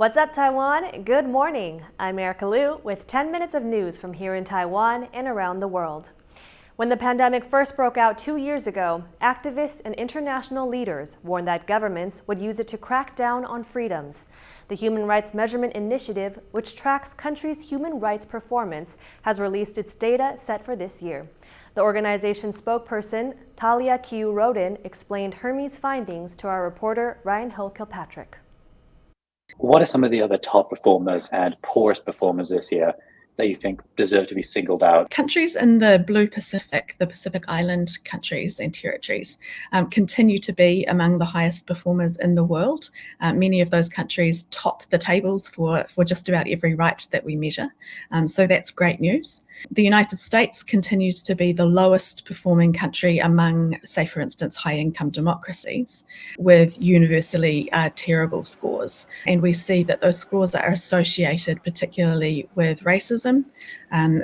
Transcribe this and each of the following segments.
What's up, Taiwan? Good morning. I'm Erika Liu with 10 minutes of news from here in Taiwan and around the world. When the pandemic first broke out 2 years ago, activists and international leaders warned that governments would use it to crack down on freedoms. The Human Rights Measurement Initiative, which tracks countries' human rights performance, has released its data set for this year. The organization's spokesperson, Talia Kiu Rodin, explained Hermes' findings to our reporter Ryan Hill-Kilpatrick. What are some of the other top performers and poorest performers this year that you think deserve to be singled out? Countries in the Blue Pacific, the Pacific Island countries and territories, continue to be among the highest performers in the world. Many of those countries top the tables for just about every right that we measure. So that's great news. The United States continues to be the lowest performing country among, say, for instance, high-income democracies with universally terrible scores. And we see that those scores are associated particularly with racism.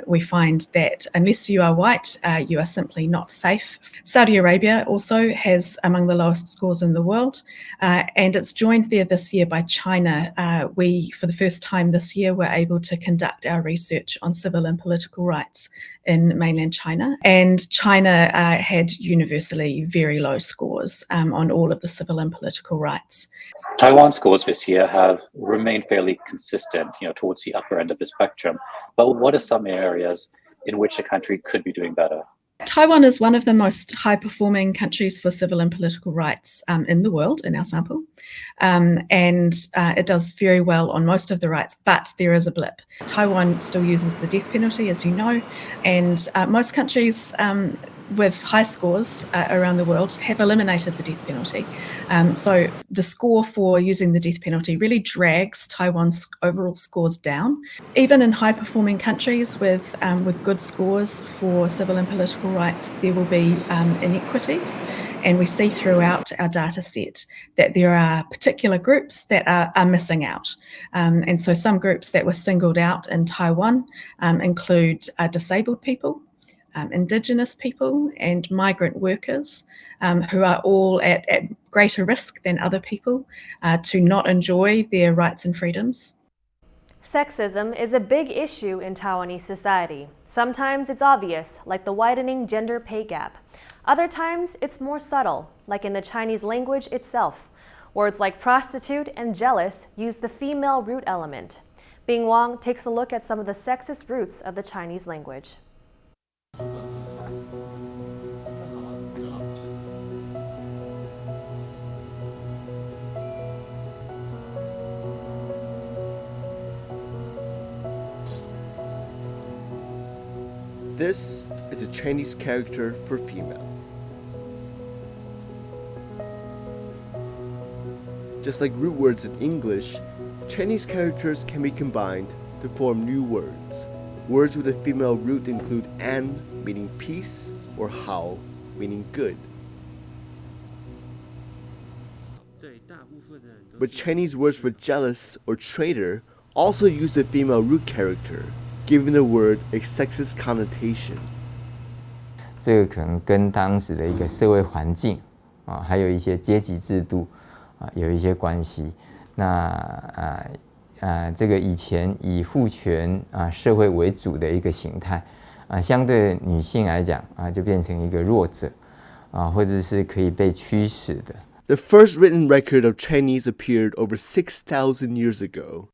We find that unless you are white, you are simply not safe. Saudi Arabia also has among the lowest scores in the world, and it's joined there this year by China. We, for the first time this year, were able to conduct our research on civil and political rights in mainland China, and China had universally very low scores on all of the civil and political rights. Taiwan scores this year have remained fairly consistent, towards the upper end of the spectrum. But what are some areas in which the country could be doing better? Taiwan is one of the most high-performing countries for civil and political rights in the world, in our sample. And it does very well on most of the rights, but there is a blip. Taiwan still uses the death penalty, as you know, and most countries with high scores around the world have eliminated the death penalty. So the score for using the death penalty really drags Taiwan's overall scores down. Even in high-performing countries with good scores for civil and political rights, there will be inequities. And we see throughout our data set that there are particular groups that are missing out. And so some groups that were singled out in Taiwan include disabled people, Indigenous people and migrant workers who are all at greater risk than other people to not enjoy their rights and freedoms. Sexism is a big issue in Taiwanese society. Sometimes it's obvious, like the widening gender pay gap. Other times it's more subtle, like in the Chinese language itself. Words like prostitute and jealous use the female root element. Bing Wang takes a look at some of the sexist roots of the Chinese language. This is a Chinese character for female. Just like root words in English, Chinese characters can be combined to form new words. Words with a female root include an, meaning peace, or hao, meaning good. But Chinese words for jealous or traitor also use the female root character, giving the word a sexist connotation. 这个可能跟当时的一个社会环境还有一些阶级制度有一些关系。那这个以前以父权社会为主的一个形态相对女性来讲就变成一个弱者或者是可以被驱使的。The first written record of Chinese appeared over 6,000 years ago.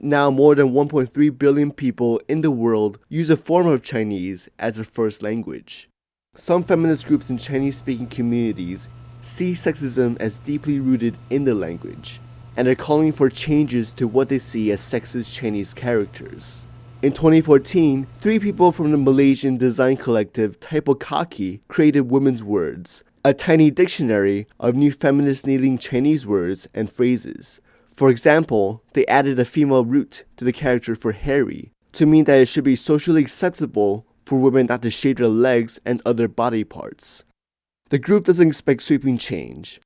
Now more than 1.3 billion people in the world use a form of Chinese as their first language. Some feminist groups in Chinese-speaking communities see sexism as deeply rooted in the language, and are calling for changes to what they see as sexist Chinese characters. In 2014, 3 people from the Malaysian design collective TaiwanPlus created Women's Words, a tiny dictionary of new feminist-leaning Chinese words and phrases. For example, they added a female root to the character for hairy to mean that it should be socially acceptable for women not to shave their legs and other body parts. The group doesn't expect sweeping change,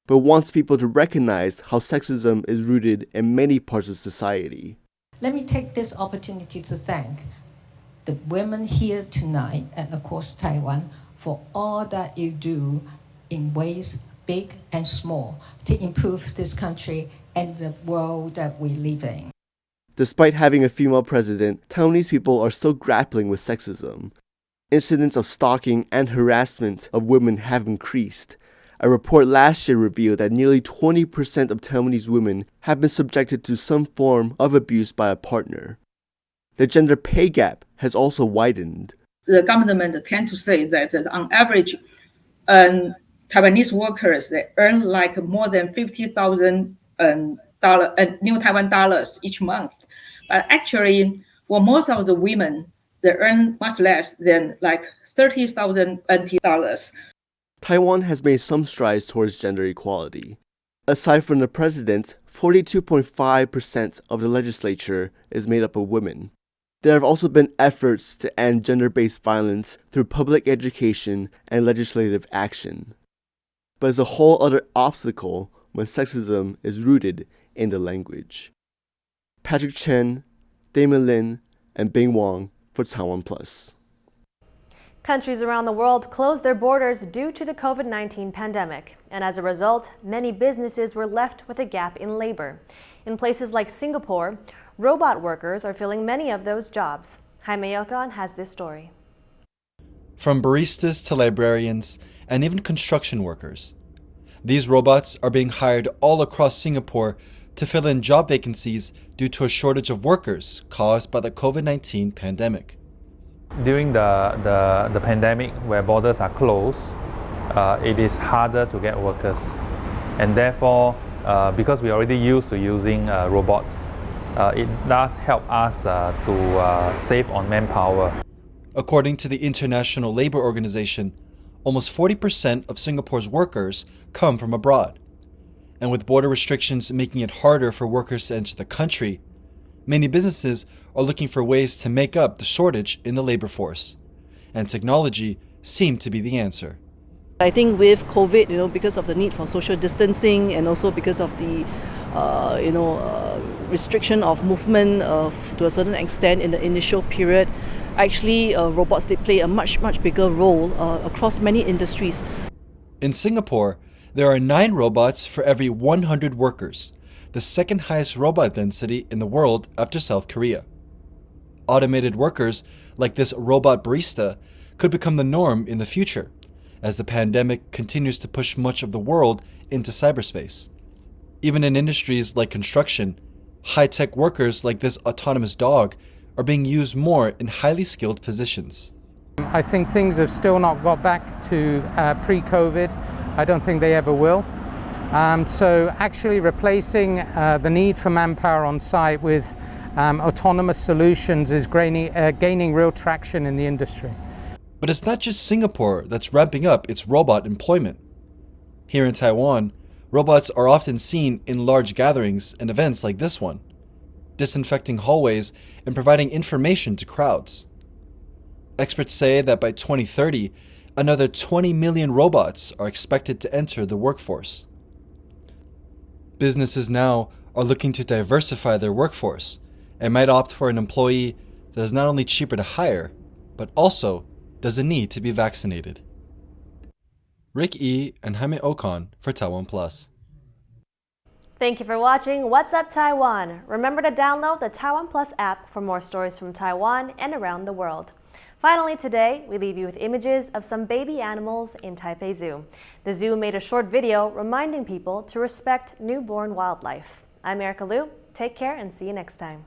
but wants people to recognize how sexism is rooted in many parts of society. Let me take this opportunity to thank the women here tonight and across Taiwan for all that you do in ways big and small, to improve this country and the world that we live in. Despite having a female president, Taiwanese people are still grappling with sexism. Incidents of stalking and harassment of women have increased. A report last year revealed that nearly 20% of Taiwanese women have been subjected to some form of abuse by a partner. The gender pay gap has also widened. The government tend to say that on average, Taiwanese workers, they earn like more than 50,000 new Taiwan dollars each month. But actually, for most of the women, they earn much less than like 30,000 NT dollars. Taiwan has made some strides towards gender equality. Aside from the president, 42.5% of the legislature is made up of women. There have also been efforts to end gender-based violence through public education and legislative action. But it's a whole other obstacle when sexism is rooted in the language. Patrick Chen, Damon Lin, and Bing Wong for TaiwanPlus. Countries around the world closed their borders due to the COVID-19 pandemic, and as a result, many businesses were left with a gap in labor. In places like Singapore, robot workers are filling many of those jobs. Jaime Yocon has this story. From baristas to librarians and even construction workers, these robots are being hired all across Singapore to fill in job vacancies due to a shortage of workers caused by the COVID-19 pandemic. During the pandemic, where borders are closed, it is harder to get workers. And therefore, because we're already used to using robots, it does help us to save on manpower. According to the International Labour Organization, almost 40% of Singapore's workers come from abroad. And with border restrictions making it harder for workers to enter the country, many businesses are looking for ways to make up the shortage in the labor force. And technology seemed to be the answer. I think with COVID, because of the need for social distancing and also because of the, restriction of movement to a certain extent in the initial period, actually robots did play a much bigger role across many industries. In Singapore, there are 9 robots for every 100 workers, the second highest robot density in the world after South Korea. Automated workers like this robot barista could become the norm in the future, as the pandemic continues to push much of the world into cyberspace. Even in industries like construction, high-tech workers like this autonomous dog are being used more in highly skilled positions. I think things have still not got back to pre-COVID. I don't think they ever will. So actually replacing the need for manpower on site with autonomous solutions is gaining real traction in the industry. But it's not just Singapore that's ramping up its robot employment. Here in Taiwan, robots are often seen in large gatherings and events like this one, disinfecting hallways and providing information to crowds. Experts say that by 2030, another 20 million robots are expected to enter the workforce. Businesses now are looking to diversify their workforce and might opt for an employee that is not only cheaper to hire, but also doesn't need to be vaccinated. Rick E. and Jaime Ocon for TaiwanPlus. Thank you for watching What's Up Taiwan. Remember to download the TaiwanPlus app for more stories from Taiwan and around the world. Finally today, we leave you with images of some baby animals in Taipei Zoo. The zoo made a short video reminding people to respect newborn wildlife. I'm Erika Liu. Take care and see you next time.